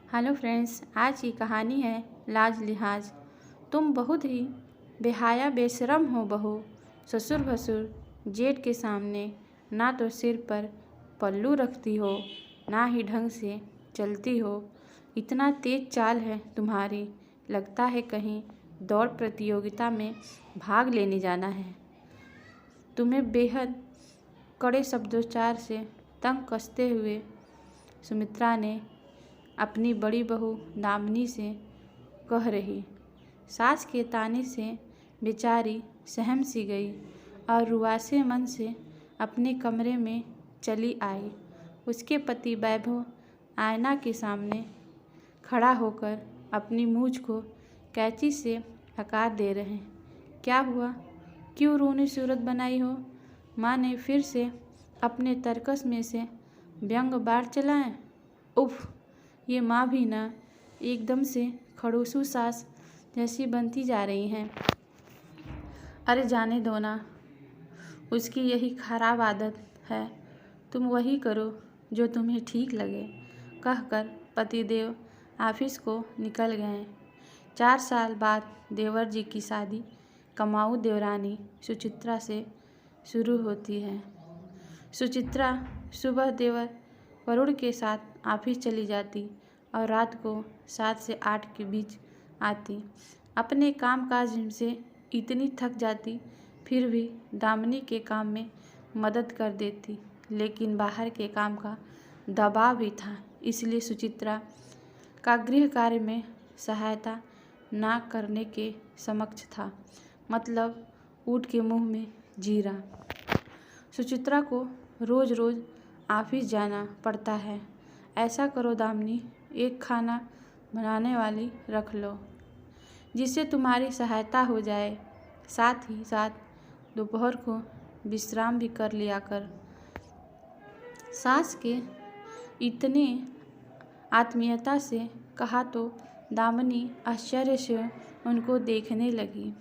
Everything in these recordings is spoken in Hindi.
हेलो फ्रेंड्स, आज की कहानी है लाज लिहाज। तुम बहुत ही बेहाया बेशरम हो बहू। ससुर भसुर जेठ के सामने ना तो सिर पर पल्लू रखती हो, ना ही ढंग से चलती हो। इतना तेज चाल है तुम्हारी, लगता है कहीं दौड़ प्रतियोगिता में भाग लेने जाना है। तुम्हें बेहद कड़े शब्दोच्चार से तंग कसते हुए सुमित्रा ने अपनी बड़ी बहू दामिनी से कह रही। सास के ताने से बेचारी सहम सी गई और रुआसे मन से अपने कमरे में चली आई। उसके पति वैभव आईना के सामने खड़ा होकर अपनी मूंछ को कैंची से आकार दे रहे। क्या हुआ, क्यों रोनी सूरत बनाई हो? माँ ने फिर से अपने तरकस में से व्यंग बाढ़ चलाए। उफ, ये माँ भी ना एकदम से खड़ूसू सास जैसी बनती जा रही हैं। अरे जाने दो ना, उसकी यही खराब आदत है, तुम वही करो जो तुम्हें ठीक लगे, कहकर पतिदेव ऑफिस को निकल गए। 4 साल बाद देवर जी की शादी कमाऊ देवरानी सुचित्रा से शुरू होती है। सुचित्रा सुबह देवर वरुण के साथ ऑफिस चली जाती और रात को 7 से 8 के बीच आती। अपने कामकाज से इतनी थक जाती, फिर भी दामिनी के काम में मदद कर देती, लेकिन बाहर के काम का दबाव भी था, इसलिए सुचित्रा का गृह कार्य में सहायता ना करने के समक्ष था। मतलब ऊँट के मुंह में जीरा। सुचित्रा को रोज़ रोज़ ऑफिस जाना पड़ता है। ऐसा करो दामिनी, एक खाना बनाने वाली रख लो जिससे तुम्हारी सहायता हो जाए, साथ ही साथ दोपहर को विश्राम भी कर लिया कर। सास के इतने आत्मीयता से कहा तो दामिनी आश्चर्य से उनको देखने लगी।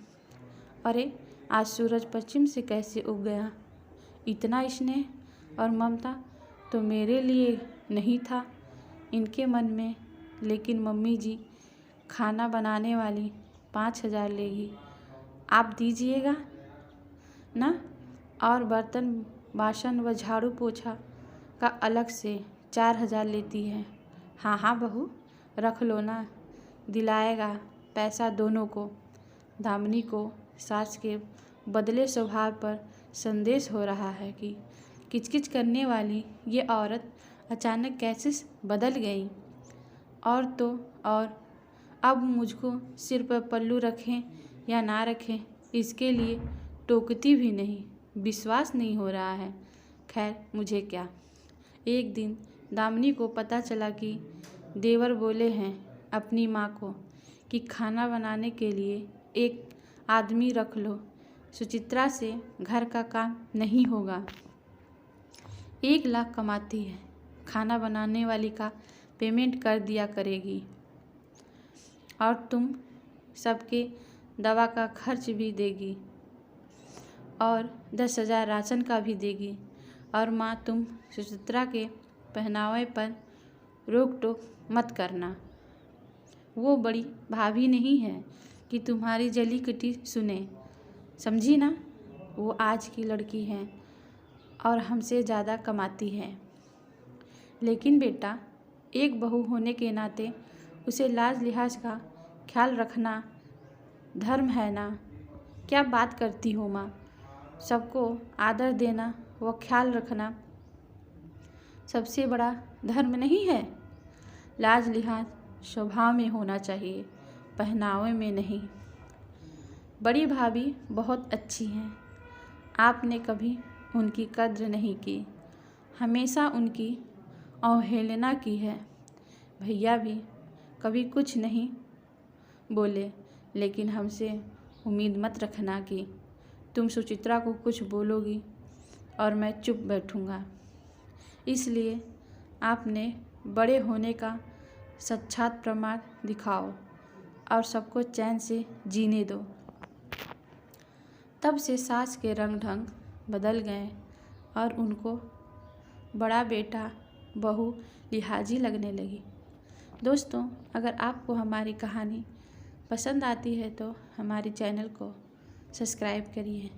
अरे, आज सूरज पश्चिम से कैसे उग गया? इतना स्नेह और ममता तो मेरे लिए नहीं था इनके मन में, लेकिन मम्मी जी खाना बनाने वाली 5,000 लेगी, आप दीजिएगा ना? और बर्तन बासन व झाड़ू पोछा का अलग से 4,000 लेती है। हाँ हाँ बहू, रख लो ना, दिलाएगा पैसा दोनों को। दामिनी को सास के बदले स्वभाव पर संदेश हो रहा है कि किचकिच करने वाली ये औरत अचानक कैसे बदल गई। और तो और अब मुझको सिर पर पल्लू रखें या ना रखें, इसके लिए टोकती भी नहीं। विश्वास नहीं हो रहा है। खैर, मुझे क्या। एक दिन दामिनी को पता चला कि देवर बोले हैं अपनी माँ को कि खाना बनाने के लिए एक आदमी रख लो, सुचित्रा से घर का काम नहीं होगा। 1 लाख कमाती है, खाना बनाने वाली का पेमेंट कर दिया करेगी और तुम सबके दवा का खर्च भी देगी और 10,000 राशन का भी देगी। और माँ, तुम सुचित्रा के पहनावे पर रोक टोक मत करना। वो बड़ी भाभी नहीं है कि तुम्हारी जली कटी सुने, समझी ना? वो आज की लड़की है और हमसे ज़्यादा कमाती है। लेकिन बेटा, एक बहू होने के नाते उसे लाज लिहाज का ख्याल रखना धर्म है ना? क्या बात करती हो माँ? सबको आदर देना व ख्याल रखना सबसे बड़ा धर्म नहीं है? लाज लिहाज स्वभाव में होना चाहिए, पहनावे में नहीं। बड़ी भाभी बहुत अच्छी हैं, आपने कभी उनकी कद्र नहीं की, हमेशा उनकी अवहेलना की है। भैया भी कभी कुछ नहीं बोले, लेकिन हमसे उम्मीद मत रखना कि तुम सुचित्रा को कुछ बोलोगी और मैं चुप बैठूंगा। इसलिए आपने बड़े होने का साक्षात प्रमाण दिखाओ और सबको चैन से जीने दो। तब से सास के रंग ढंग बदल गए और उनको बड़ा बेटा बहू लिहाजी लगने लगी। दोस्तों, अगर आपको हमारी कहानी पसंद आती है तो हमारे चैनल को सब्सक्राइब करिए।